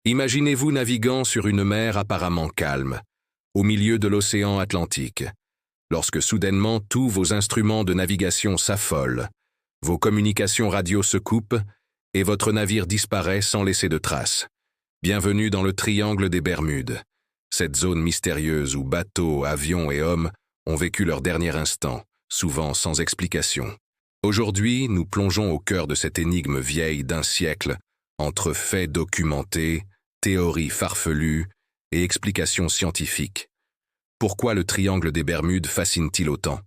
Imaginez-vous naviguant sur une mer apparemment calme, au milieu de l'océan Atlantique, lorsque soudainement tous vos instruments de navigation s'affolent, vos communications radio se coupent et votre navire disparaît sans laisser de traces. Bienvenue dans le triangle des Bermudes, cette zone mystérieuse où bateaux, avions et hommes ont vécu leur dernier instant, souvent sans explication. Aujourd'hui, nous plongeons au cœur de cette énigme vieille d'un siècle, entre faits documentés, théories farfelues et explications scientifiques. Pourquoi le triangle des Bermudes fascine-t-il autant?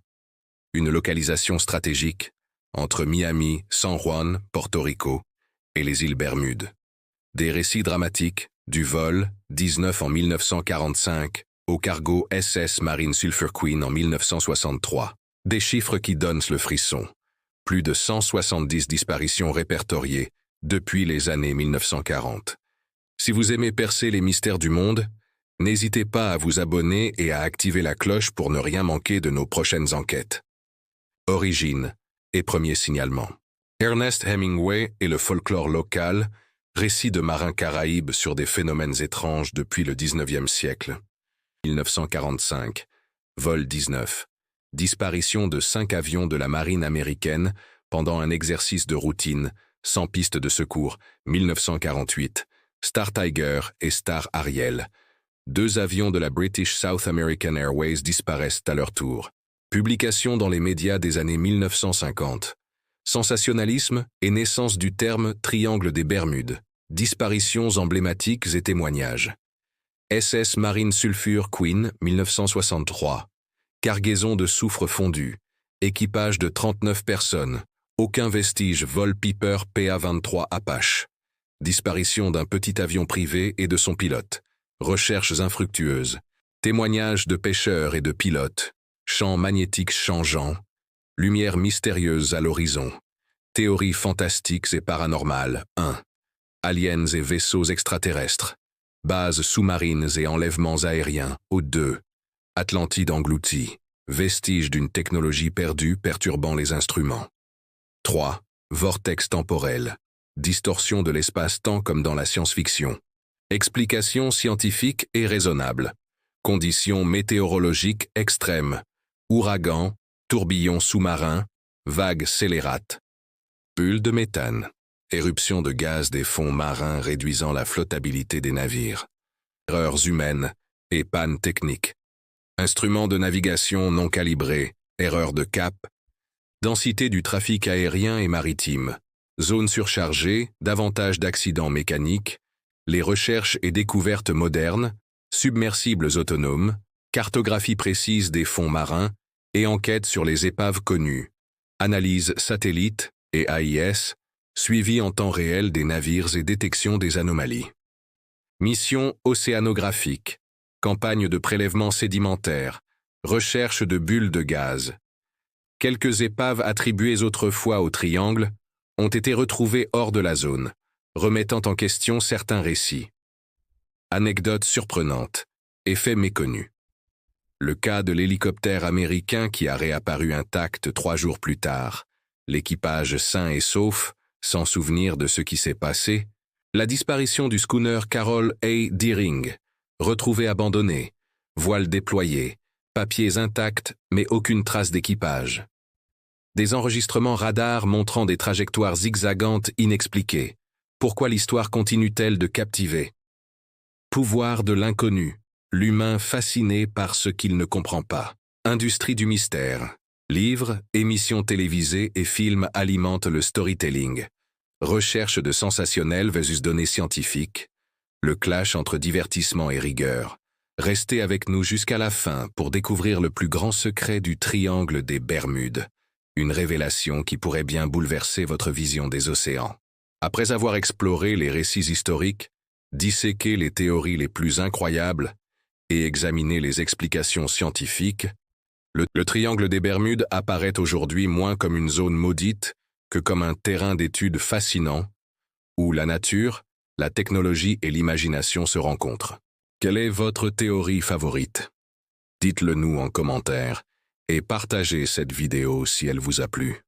Une localisation stratégique entre Miami, San Juan, Porto Rico et les îles Bermudes. Des récits dramatiques, du vol, 19 en 1945, au cargo SS Marine Sulphur Queen en 1963. Des chiffres qui donnent le frisson. Plus de 170 disparitions répertoriées depuis les années 1940. Si vous aimez percer les mystères du monde, n'hésitez pas à vous abonner et à activer la cloche pour ne rien manquer de nos prochaines enquêtes. Origine et premier signalement. Ernest Hemingway et le folklore local, récit de marins caraïbes sur des phénomènes étranges depuis le 19e siècle. 1945, vol 19. Disparition de 5 avions de la marine américaine pendant un exercice de routine, sans piste de secours, 1948. Star Tiger et Star Ariel. 2 avions de la British South American Airways disparaissent à leur tour. Publication dans les médias des années 1950. Sensationnalisme et naissance du terme « triangle des Bermudes ». Disparitions emblématiques et témoignages. SS Marine Sulphur Queen, 1963. Cargaison de soufre fondu. Équipage de 39 personnes. Aucun vestige vol Piper PA-23 Apache. Disparition d'un petit avion privé et de son pilote. Recherches infructueuses. Témoignages de pêcheurs et de pilotes. Champs magnétiques changeants. Lumière mystérieuse à l'horizon. Théories fantastiques et paranormales. 1. Aliens et vaisseaux extraterrestres. Bases sous-marines et enlèvements aériens. Au 2. Atlantide engloutie. Vestiges d'une technologie perdue perturbant les instruments. 3. Vortex temporel. Distorsion de l'espace-temps comme dans la science-fiction. Explications scientifiques et raisonnables. Conditions météorologiques extrêmes. Ouragans, tourbillons sous-marins, vagues scélérates. Bulles de méthane. Éruption de gaz des fonds marins réduisant la flottabilité des navires. Erreurs humaines et pannes techniques. Instruments de navigation non calibrés, erreurs de cap. Densité du trafic aérien et maritime. Zone surchargée, davantage d'accidents mécaniques. Les recherches et découvertes modernes, submersibles autonomes, cartographie précise des fonds marins et enquête sur les épaves connues. Analyse satellite et AIS, suivi en temps réel des navires et détection des anomalies. Mission océanographique, campagne de prélèvement sédimentaire, recherche de bulles de gaz. Quelques épaves attribuées autrefois au triangle ont été retrouvées hors de la zone, remettant en question certains récits. Anecdote surprenante, effet méconnu. Le cas de l'hélicoptère américain qui a réapparu intact 3 jours plus tard, l'équipage sain et sauf, sans souvenir de ce qui s'est passé, la disparition du schooner Carol A. Deering, retrouvé abandonné, voile déployée, papiers intacts mais aucune trace d'équipage. Des enregistrements radars montrant des trajectoires zigzagantes inexpliquées. Pourquoi l'histoire continue-t-elle de captiver? Pouvoir de l'inconnu, l'humain fasciné par ce qu'il ne comprend pas. Industrie du mystère. Livres, émissions télévisées et films alimentent le storytelling. Recherche de sensationnel versus données scientifiques. Le clash entre divertissement et rigueur. Restez avec nous jusqu'à la fin pour découvrir le plus grand secret du triangle des Bermudes. Une révélation qui pourrait bien bouleverser votre vision des océans. Après avoir exploré les récits historiques, disséqué les théories les plus incroyables et examiné les explications scientifiques, le triangle des Bermudes apparaît aujourd'hui moins comme une zone maudite que comme un terrain d'études fascinant où la nature, la technologie et l'imagination se rencontrent. Quelle est votre théorie favorite? Dites-le nous en commentaire et partagez cette vidéo si elle vous a plu.